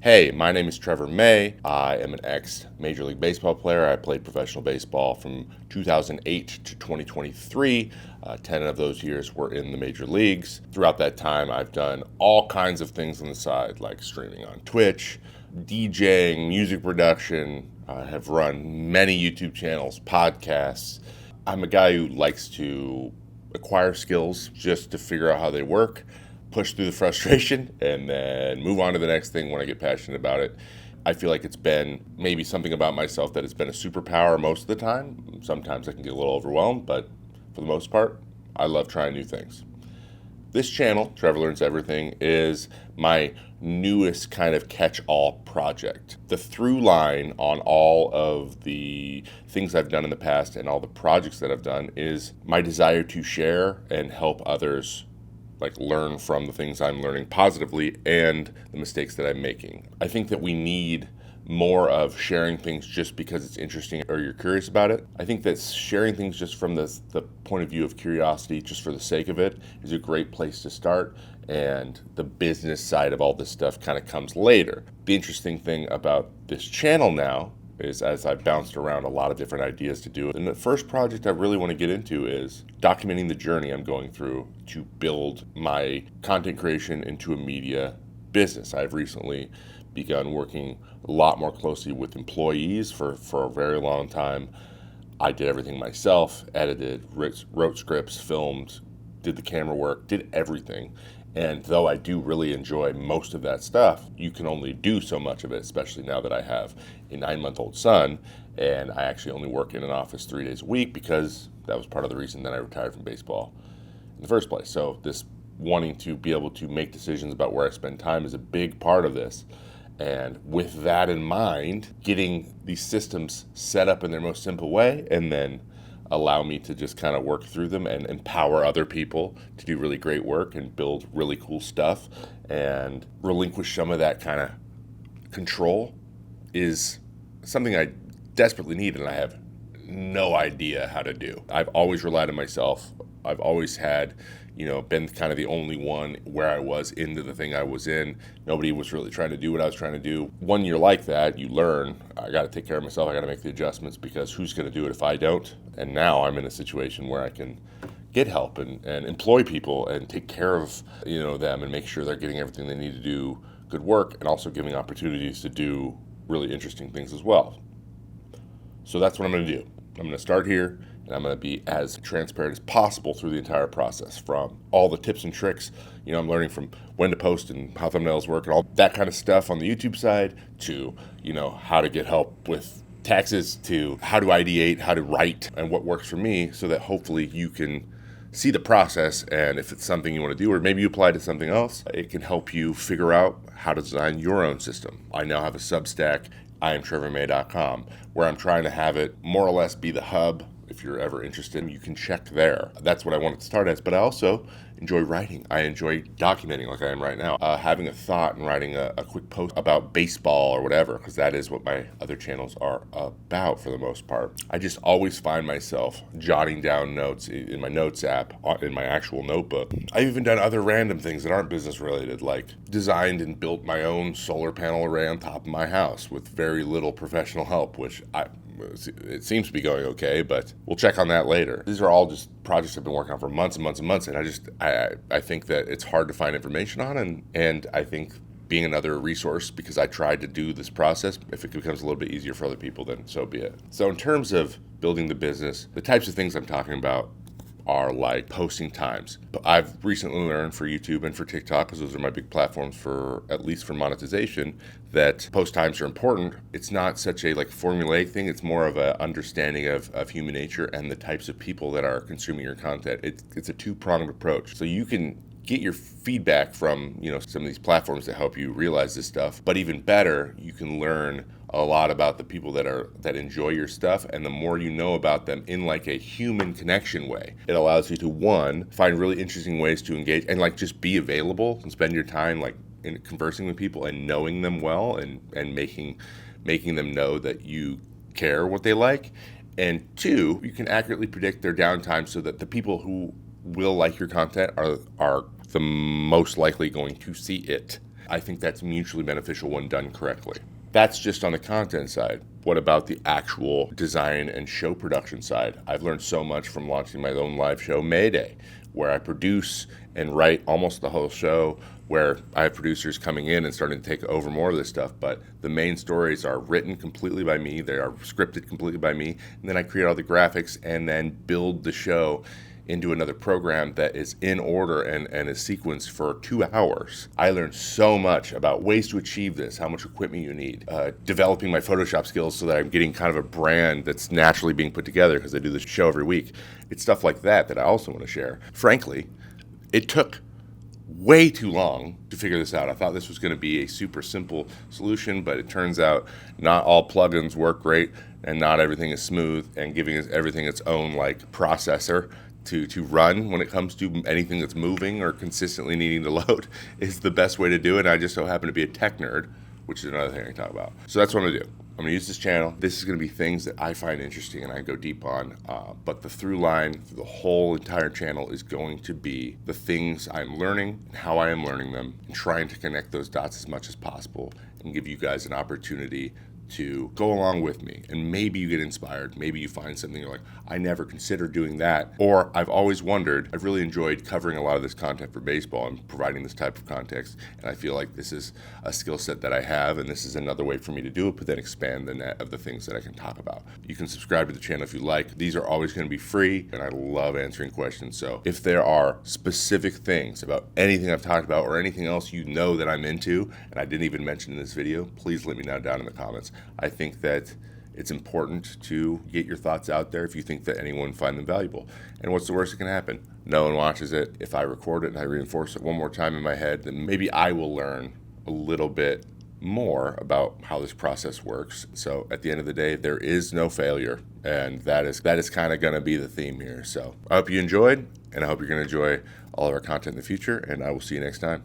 Hey, my name is Trevor May. I am an ex-Major League Baseball player. I played professional baseball from 2008 to 2023. 10 of those years were in the major leagues. Throughout that time, I've done all kinds of things on the side, like streaming on Twitch, DJing, music production. I have run many YouTube channels, podcasts. I'm a guy who likes to acquire skills just to figure out how they work, push through the frustration, and then move on to the next thing when I get passionate about it. I feel like it's been maybe something about myself that has been a superpower most of the time. Sometimes I can get a little overwhelmed, but for the most part, I love trying new things. This channel, Trevor Learns Everything, is my newest kind of catch-all project. The through line on all of the things I've done in the past and all the projects that I've done is my desire to share and help others learn from the things I'm learning positively and the mistakes that I'm making. I think that we need more of sharing things just because it's interesting or you're curious about it. I think that sharing things just from the point of view of curiosity, just for the sake of it, is a great place to start. And the business side of all this stuff kind of comes later. The interesting thing about this channel now is, as I've bounced around a lot of different ideas to do, and the first project I really want to get into is documenting the journey I'm going through to build my content creation into a media business. I've recently begun working a lot more closely with employees. For a very long time, I did everything myself, edited, wrote scripts, filmed, did the camera work, did everything. And though I do really enjoy most of that stuff, you can only do so much of it, especially now that I have a 9-month-old son, and I actually only work in an office 3 days a week because that was part of the reason that I retired from baseball in the first place. So this wanting to be able to make decisions about where I spend time is a big part of this. And with that in mind, getting these systems set up in their most simple way and then allow me to just kind of work through them and empower other people to do really great work and build really cool stuff and relinquish some of that kind of control is something I desperately need, and I have no idea how to do. I've always relied on myself. I've always had, been kind of the only one where I was into the thing I was in. Nobody was really trying to do what I was trying to do. When you're like that, you learn, I got to take care of myself. I got to make the adjustments because who's going to do it if I don't? And now I'm in a situation where I can get help and employ people and take care of, them and make sure they're getting everything they need to do good work, and also giving opportunities to do really interesting things as well. So that's what I'm going to do. I'm going to start here, and I'm going to be as transparent as possible through the entire process, from all the tips and tricks. I'm learning from when to post and how thumbnails work and all that kind of stuff on the YouTube side to, how to get help with taxes, to how to ideate, how to write, and what works for me, so that hopefully you can see the process, and if it's something you want to do, or maybe you apply to something else, it can help you figure out how to design your own system. I now have a Substack, IamTrevorMay.com, where I'm trying to have it more or less be the hub. If you're ever interested, you can check there. That's what I wanted to start as, but I also enjoy writing. I enjoy documenting like I am right now, having a thought and writing a quick post about baseball or whatever, because that is what my other channels are about for the most part. I just always find myself jotting down notes in my notes app, in my actual notebook. I've even done other random things that aren't business related, like designed and built my own solar panel array on top of my house with very little professional help, which it seems to be going okay, but we'll check on that later. These are all just projects I've been working on for months and months and months, and I think that it's hard to find information on, and I think being another resource, because I tried to do this process, if it becomes a little bit easier for other people, then so be it. So in terms of building the business, the types of things I'm talking about are like posting times. But I've recently learned for YouTube and for TikTok, because those are my big platforms for, at least for monetization, that post times are important. It's not such a formulaic thing. It's more of a understanding of human nature and the types of people that are consuming your content. It's a two-pronged approach. So you can get your feedback from some of these platforms that help you realize this stuff, but even better, you can learn a lot about the people that enjoy your stuff, and the more you know about them in a human connection way, it allows you to, one, find really interesting ways to engage and just be available and spend your time in conversing with people and knowing them well, and making them know that you care what they like. And two, you can accurately predict their downtime so that the people who will like your content are the most likely going to see it. I think that's mutually beneficial when done correctly. That's just on the content side. What about the actual design and show production side? I've learned so much from launching my own live show, Mayday, where I produce and write almost the whole show, where I have producers coming in and starting to take over more of this stuff. But the main stories are written completely by me. They are scripted completely by me. And then I create all the graphics and then build the show into another program that is in order and is sequenced for 2 hours. I learned so much about ways to achieve this, how much equipment you need, developing my Photoshop skills so that I'm getting kind of a brand that's naturally being put together because I do this show every week. It's stuff like that I also want to share. Frankly, it took way too long to figure this out. I thought this was going to be a super simple solution, but it turns out not all plugins work great and not everything is smooth, and giving everything its own like processor to run when it comes to anything that's moving or consistently needing to load is the best way to do it. I just so happen to be a tech nerd, which is another thing I can talk about. So that's what I'm going to do. I'm going to use this channel. This is going to be things that I find interesting and I go deep on. But the through line through the whole entire channel is going to be the things I'm learning and how I am learning them, and trying to connect those dots as much as possible and give you guys an opportunity to go along with me. And maybe you get inspired. Maybe you find something you're like, I never considered doing that. Or I've always wondered. I've really enjoyed covering a lot of this content for baseball and providing this type of context. And I feel like this is a skill set that I have, and this is another way for me to do it, but then expand the net of the things that I can talk about. You can subscribe to the channel if you like. These are always going to be free, and I love answering questions. So if there are specific things about anything I've talked about or anything else you know that I'm into, and I didn't even mention in this video, please let me know down in the comments. I think that it's important to get your thoughts out there if you think that anyone find them valuable. And what's the worst that can happen? No one watches it. If I record it and I reinforce it one more time in my head, then maybe I will learn a little bit more about how this process works. So at the end of the day, there is no failure, and that is kind of going to be the theme here. So I hope you enjoyed, and I hope you're going to enjoy all of our content in the future, and I will see you next time.